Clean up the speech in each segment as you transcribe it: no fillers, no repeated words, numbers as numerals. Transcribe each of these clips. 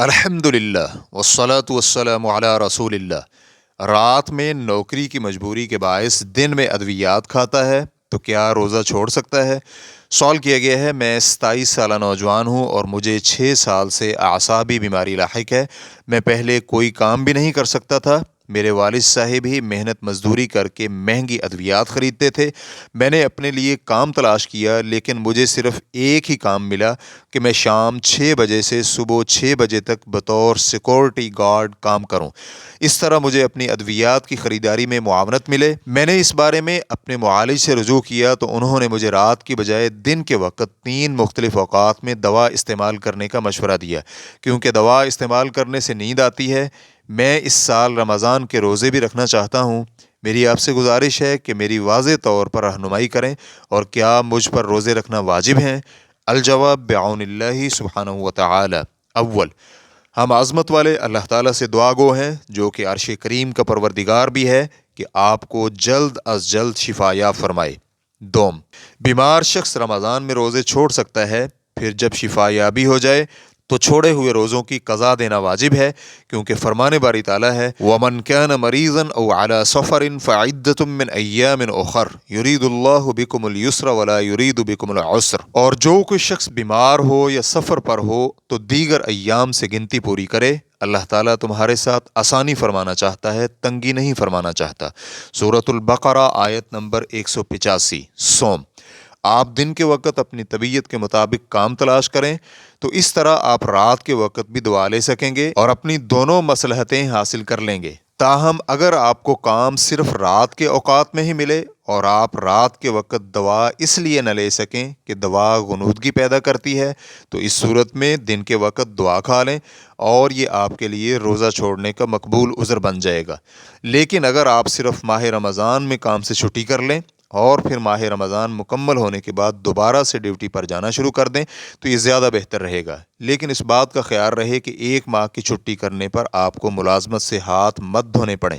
الحمدللہ والصلاة والسلام علی رسول اللہ۔ رات میں نوکری کی مجبوری کے باعث دن میں ادویات کھاتا ہے تو کیا روزہ چھوڑ سکتا ہے؟ سوال کیا گیا ہے۔ میں 27 سالہ نوجوان ہوں اور مجھے 6 سال سے اعصابی بیماری لاحق ہے۔ میں پہلے کوئی کام بھی نہیں کر سکتا تھا۔ میرے والد صاحب ہی محنت مزدوری کر کے مہنگی ادویات خریدتے تھے۔ میں نے اپنے لیے کام تلاش کیا لیکن مجھے صرف ایک ہی کام ملا کہ میں شام 6 بجے سے صبح 6 بجے تک بطور سیکورٹی گارڈ کام کروں۔ اس طرح مجھے اپنی ادویات کی خریداری میں معاونت ملے۔ میں نے اس بارے میں اپنے معالج سے رجوع کیا تو انہوں نے مجھے رات کی بجائے دن کے وقت 3 مختلف اوقات میں دوا استعمال کرنے کا مشورہ دیا، کیونکہ دوا استعمال کرنے سے نیند آتی ہے۔ میں اس سال رمضان کے روزے بھی رکھنا چاہتا ہوں۔ میری آپ سے گزارش ہے کہ میری واضح طور پر رہنمائی کریں، اور کیا مجھ پر روزے رکھنا واجب ہیں؟ الجواب بعون اللہ سبحانہ وتعالی۔ اول، ہم عظمت والے اللہ تعالیٰ سے دعا گو ہیں جو کہ عرش کریم کا پروردگار بھی ہے کہ آپ کو جلد از جلد شفا یاب فرمائے۔ دوم، بیمار شخص رمضان میں روزے چھوڑ سکتا ہے، پھر جب شفا یابی ہو جائے تو چھوڑے ہوئے روزوں کی قضا دینا واجب ہے، کیونکہ فرمان باری تعالیٰ ہے وَمَنْ كَانَ مَرِيضًا أَوْ عَلَى سَفَرٍ فَعِدَّةٌ مِّنْ أَيَّامٍ أُخَرَ يُرِيدُ اللَّهُ بِكُمُ الْيُسْرَ وَلَا يُرِيدُ بِكُمُ الْعُسْرَ۔ اور جو کوئی شخص بیمار ہو یا سفر پر ہو تو دیگر ایام سے گنتی پوری کرے۔ اللہ تعالیٰ تمہارے ساتھ آسانی فرمانا چاہتا ہے، تنگی نہیں فرمانا چاہتا۔ سورۃ البقرہ آیت نمبر 185۔ سوم، آپ دن کے وقت اپنی طبیعت کے مطابق کام تلاش کریں تو اس طرح آپ رات کے وقت بھی دعا لے سکیں گے اور اپنی دونوں مصلحتیں حاصل کر لیں گے۔ تاہم اگر آپ کو کام صرف رات کے اوقات میں ہی ملے اور آپ رات کے وقت دوا اس لیے نہ لے سکیں کہ دوا غنودگی پیدا کرتی ہے تو اس صورت میں دن کے وقت دعا کھا لیں اور یہ آپ کے لیے روزہ چھوڑنے کا مقبول عذر بن جائے گا۔ لیکن اگر آپ صرف ماہ رمضان میں کام سے چھٹی کر لیں اور پھر ماہ رمضان مکمل ہونے کے بعد دوبارہ سے ڈیوٹی پر جانا شروع کر دیں تو یہ زیادہ بہتر رہے گا۔ لیکن اس بات کا خیال رہے کہ 1 ماہ کی چھٹی کرنے پر آپ کو ملازمت سے ہاتھ مت دھونے پڑیں۔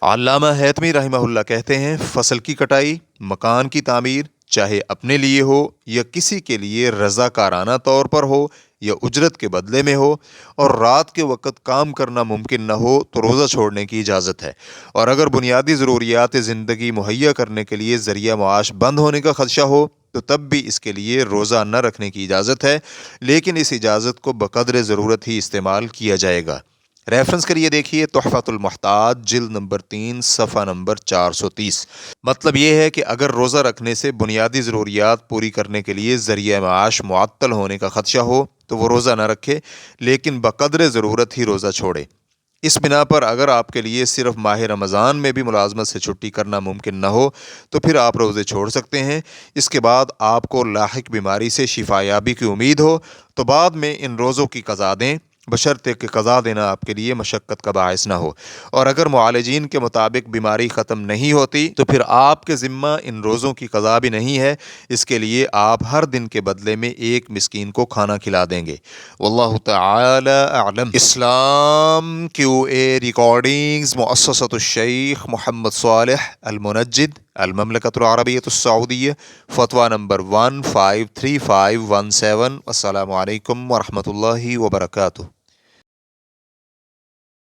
علامہ حیتمی رحمہ اللہ کہتے ہیں، فصل کی کٹائی، مکان کی تعمیر، چاہے اپنے لیے ہو یا کسی کے لیے رضاکارانہ طور پر ہو یا اجرت کے بدلے میں ہو، اور رات کے وقت کام کرنا ممکن نہ ہو تو روزہ چھوڑنے کی اجازت ہے۔ اور اگر بنیادی ضروریات زندگی مہیا کرنے کے لیے ذریعہ معاش بند ہونے کا خدشہ ہو تو تب بھی اس کے لیے روزہ نہ رکھنے کی اجازت ہے، لیکن اس اجازت کو بقدر ضرورت ہی استعمال کیا جائے گا۔ ریفرنس کریے دیکھیے تحفۃ المحتاج جلد نمبر 3 صفحہ نمبر 430۔ مطلب یہ ہے کہ اگر روزہ رکھنے سے بنیادی ضروریات پوری کرنے کے لیے ذریعہ معاش معطل ہونے کا خدشہ ہو تو وہ روزہ نہ رکھے، لیکن بقدر ضرورت ہی روزہ چھوڑے۔ اس بنا پر اگر آپ کے لیے صرف ماہ رمضان میں بھی ملازمت سے چھٹی کرنا ممکن نہ ہو تو پھر آپ روزے چھوڑ سکتے ہیں۔ اس کے بعد آپ کو لاحق بیماری سے شفا یابی کی امید ہو تو بعد میں ان روزوں کی قضا دیں، بشرطے کہ قضا دینا آپ کے لیے مشقت کا باعث نہ ہو۔ اور اگر معالجین کے مطابق بیماری ختم نہیں ہوتی تو پھر آپ کے ذمہ ان روزوں کی قضا بھی نہیں ہے۔ اس کے لیے آپ ہر دن کے بدلے میں 1 مسکین کو کھانا کھلا دیں گے۔ واللہ تعالی اعلم۔ اسلام QA ریکارڈنگز، مؤسسۃ الشیخ محمد صالح المنجد، المملکۃ العربیۃ السعودیہ، فتویٰ نمبر 153517۔ السلام علیکم ورحمۃ اللہ وبرکاتہ۔